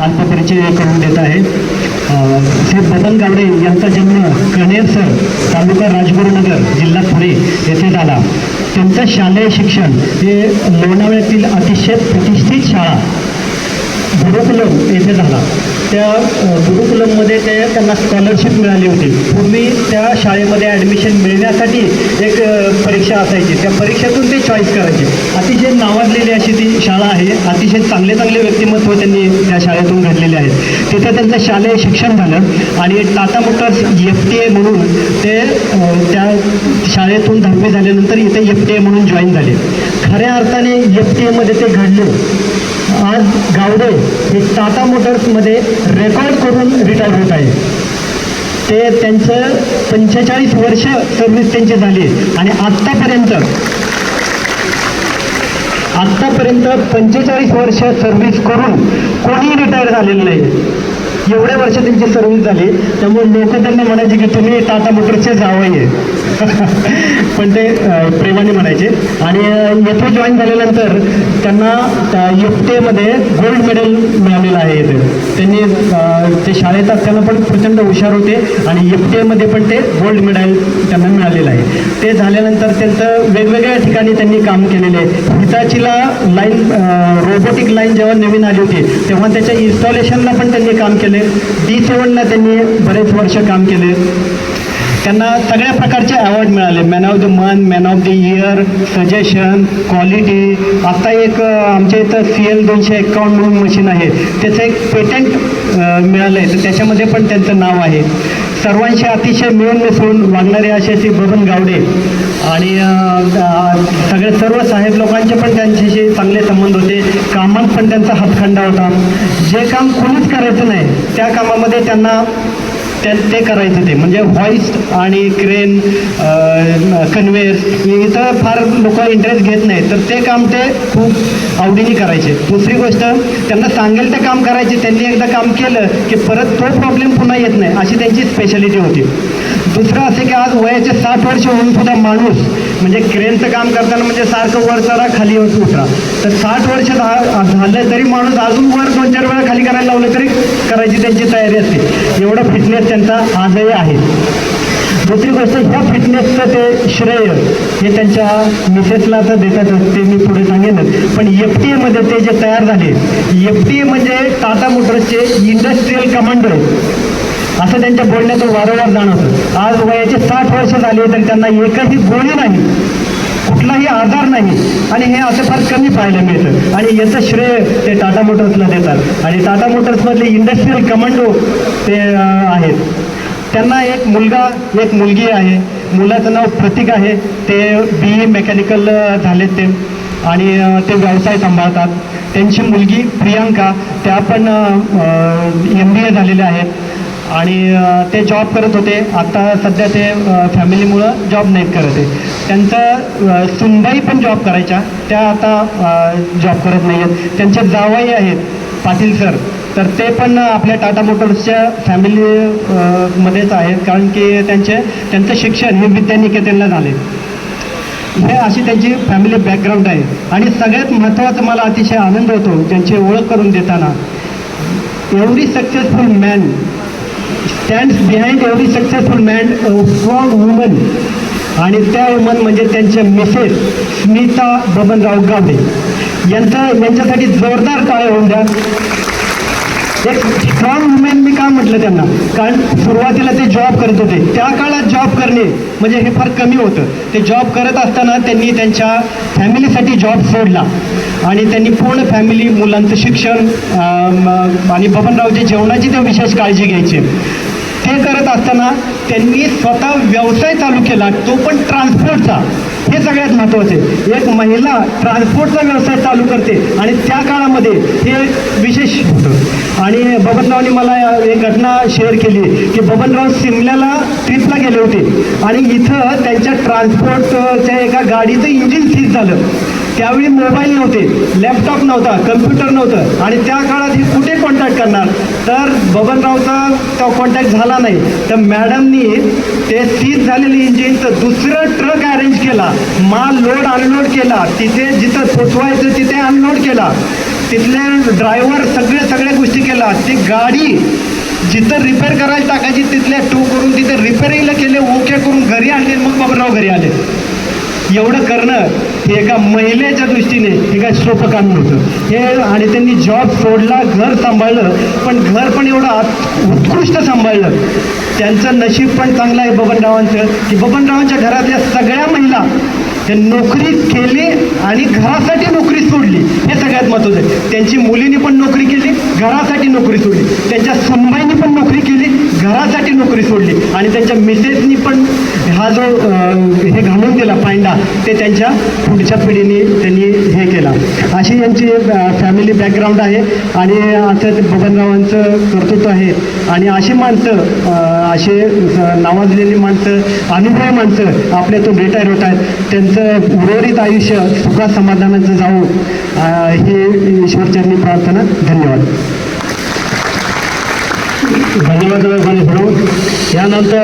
अल्पपरिचय करून देत आहे. श्री बबन गावडे यांचा जन्म कणेरसर तालुका राजगुरुनगर जिल्हा पुणे येथे झाला. त्यांचं शालेय शिक्षण हे लोणावळ्यातील अतिशय प्रतिष्ठित शाळा गुरुकुलम येथे झाला. त्या गुरुकुलममध्ये त्यांना स्कॉलरशिप मिळाली होती. पूर्वी त्या शाळेमध्ये ॲडमिशन मिळण्यासाठी एक परीक्षा असायची. त्या परीक्षेतून ते चॉईस करायचे. अतिशय नावाजलेली अशी ती शाळा आहे. अतिशय चांगले चांगले व्यक्तिमत्व त्यांनी त्या शाळेतून घडलेले आहेत. तिथं त्यांचं शालेय शिक्षण झालं आणि टाटा मोटर्स FTA म्हणून ते त्या शाळेतून 10वी झाल्यानंतर इथे FTA म्हणून जॉईन झाले. खऱ्या अर्थाने FTA ते घडले. आज गावडे हे टाटा मोटर्समध्ये रेकॉर्ड करून रिटायर होत आहे. ते त्यांचं 45 वर्ष सर्व्हिस त्यांची झाली आणि आत्तापर्यंत 45 वर्ष सर्व्हिस करून कोणीही रिटायर झालेलं नाही. एवढ्या वर्ष त्यांची सर्व्हिस झाली. त्यामुळे लोक त्यांना म्हणायचे की तुम्ही टाटा मोटर्सचे जावई आहे. पण ते प्रेमाने म्हणायचे. आणि येथे जॉईन झाल्यानंतर त्यांना FTA गोल्ड मेडल मिळालेलं आहे. इथे त्यांनी ते शाळेत असताना पण प्रचंड हुशार होते आणि FTA पण ते गोल्ड मेडल त्यांना मिळालेलं आहे. ते झाल्यानंतर त्यांचं वेगवेगळ्या ठिकाणी त्यांनी काम केलेले आहे. हिताचीला लाईन रोबोटिक लाईन जेव्हा नवीन आली होती तेव्हा त्याच्या इन्स्टॉलेशनला पण त्यांनी काम केले. D7ला त्यांनी बरेच वर्ष काम केले. त्यांना सगळ्या प्रकारचे अवॉर्ड मिळाले. Man of the month, man of the year, suggestion, quality. आता एक आमच्या इथं CL251 म्हणून मशीन आहे, त्याचं एक पेटंट मिळालं आहे. तर त्याच्यामध्ये पण त्यांचं नाव आहे. सर्वांशी अतिशय मिळून मिसळून वागणारे असे बबन गावडे आणि सर्व साहेब लोकांचे पण त्यांच्याशी चांगले संबंध होते. कामात पण त्यांचा हातखंडा होता. जे काम कोणीच करायचं नाही त्या कामामध्ये त्यांना ते करायचं. ते म्हणजे हॉइस्ट आणि क्रेन, कन्व्हेअर इथं फार लोक इंटरेस्ट घेत नाही, तर ते काम ते खूप आवडीने करायचे. दुसरी गोष्ट, त्यांना सांगेल ते काम करायचे. त्यांनी एकदा काम केलं की परत तो प्रॉब्लेम पुन्हा येत नाही अशी त्यांची स्पेशालिटी होती. दुसरं असे की आज वयाचे 60 वर्ष होऊन सुद्धा माणूस म्हणजे क्रेनचं काम करताना म्हणजे सारखं वर चढा खाली उतरा, तर 60 वर्ष झालं तरी माणूस अजून वर 2-4 वेळा खाली करायला लावलं तरी करायची त्यांची तयारी असते. एवढा फिटनेस त्यांचा आजही आहे. दुसरी गोष्ट, ह्या फिटनेसचं ते श्रेय हे त्यांच्या मिसेसला तर देतातच, ते मी पुढे सांगेनच. पण FTA ते जे तयार झाले, FTA म्हणजे टाटा मोटर्सचे इंडस्ट्रीयल कमांडर असं त्यांच्या बोलण्यातून वारंवार जाणवतं. आज वयाचे 60 वर्ष झाले तरी त्यांना एकही गोळी नाही, कुठलाही आजार नाही आणि हे असं फार कमी पाहायला मिळतं. आणि याचं श्रेय ते टाटा मोटर्सला देतात. आणि टाटा मोटर्समधले इंडस्ट्रीयल कमांडो ते आहेत. त्यांना एक मुलगा एक मुलगी आहे. मुलाचं नाव प्रतीक आहे. ते BE मेकॅनिकल झालेत ते आणि ते व्यवसाय सांभाळतात. त्यांची मुलगी प्रियांका, त्या पण MBA झालेल्या आहेत आणि ते जॉब करत होते. आता सध्या ते फॅमिलीमुळं जॉब नाही करत आहे. त्यांचा सुनबाई पण जॉब करायच्या, त्या आता जॉब करत नाही आहेत. त्यांचे जावई आहेत पाटील सर, तर ते पण आपल्या टाटा मोटर्सच्या फॅमिलीमध्येच आहेत, कारण की त्यांचं शिक्षण हे विद्यानिकेतनला झाले. हे अशी त्यांची फॅमिली बॅकग्राऊंड आहे. आणि सगळ्यात महत्त्वाचं मला अतिशय आनंद होतो त्यांची ओळख करून देताना. Every successful man stands behind every successful man strong woman. आणि त्या वुमन म्हणजे त्यांच्या मिसेस स्मिता बबनराव गावडे. यांच्यासाठी जोरदार टाळ्या होऊन द्या. एक स्ट्रॉंग वुमेन मी का म्हटलं त्यांना, कारण सुरुवातीला ते जॉब करत होते. त्या काळात जॉब करणे म्हणजे हे फार कमी होतं. ते जॉब करत असताना त्यांनी त्यांच्या फॅमिलीसाठी जॉब सोडला आणि त्यांनी पूर्ण फॅमिली, मुलांचं शिक्षण आणि बबनरावच्या जेवणाची ते विशेष काळजी घ्यायची. ते करत असताना त्यांनी स्वतः व्यवसाय चालू केला, तो पण ट्रान्सपोर्टचा. हे सगळ्यात महत्त्वाचे. एक महिला ट्रान्सपोर्टचा व्यवसाय चालू करते आणि त्या काळामध्ये हे विशेष होतं. आणि बबनरावनी मला एक घटना शेअर केली की बबनराव सिमल्याला ट्रिपला गेले होते आणि इथं त्यांच्या ट्रान्सपोर्टच्या एका गाडीचं इंजिन सीज झालं. त्यावेळी मोबाईल नव्हते, लॅपटॉप नव्हता, कम्प्युटर नव्हतं आणि त्या काळात हे कुठे कॉन्टॅक्ट करणार. तर बबनरावचा तो कॉन्टॅक्ट झाला नाही. तर मॅडमनी ते सीज झालेलं इंजिनचं दुसरं ट्रक अरेंज केला, माल लोड अनलोड केला, तिथे जिथं पोचवायचं तिथे अनलोड केला. तिथले ड्रायव्हर सगळ्या गोष्टी केला. ती गाडी जिथं रिपेअर करायला टाकायची तिथल्या टू करून तिथं रिपेअरिंगला केले, ओके करून घरी आणले, मग बाबूराव घरी आले. एवढं करणं हे एका महिलेच्या दृष्टीने हे काय सोपं काम नव्हतं हे. आणि त्यांनी जॉब सोडला, घर सांभाळलं, पण घर पण एवढं उत्कृष्ट सांभाळलं. त्यांचं नशीब पण चांगलं आहे बबनरावांचं, की बबनरावांच्या घरातल्या सगळ्या महिला त्या नोकरी केली आणि घरासाठी नोकरी सोडली, हे सगळ्यात महत्त्वाचं आहे. त्यांची मुलींनी पण नोकरी केली, घरासाठी नोकरी सोडली. त्यांच्या सुनबाईंनी पण नोकरी केली, घरासाठी नोकरी सोडली. आणि त्यांच्या मिसेसनी पण हा जो हे घालून दिला पायंडा, ते त्यांच्या पुढच्या पिढीने त्यांनी हे केला. अशी यांची फॅमिली बॅकग्राऊंड आहे आणि असं ते बबनरावांचं कर्तृत्व आहे. आणि अशी माणसं, असे नावाजलेली माणसं, अनुभवी माणसं आपल्यातून रिटायर होत आहेत. त्यांचं उर्वरित आयुष्य सुखा समाधानाचं जावं ही ईश्वरचरणी प्रार्थना. धन्यवाद. धन्यवाद. यानंतर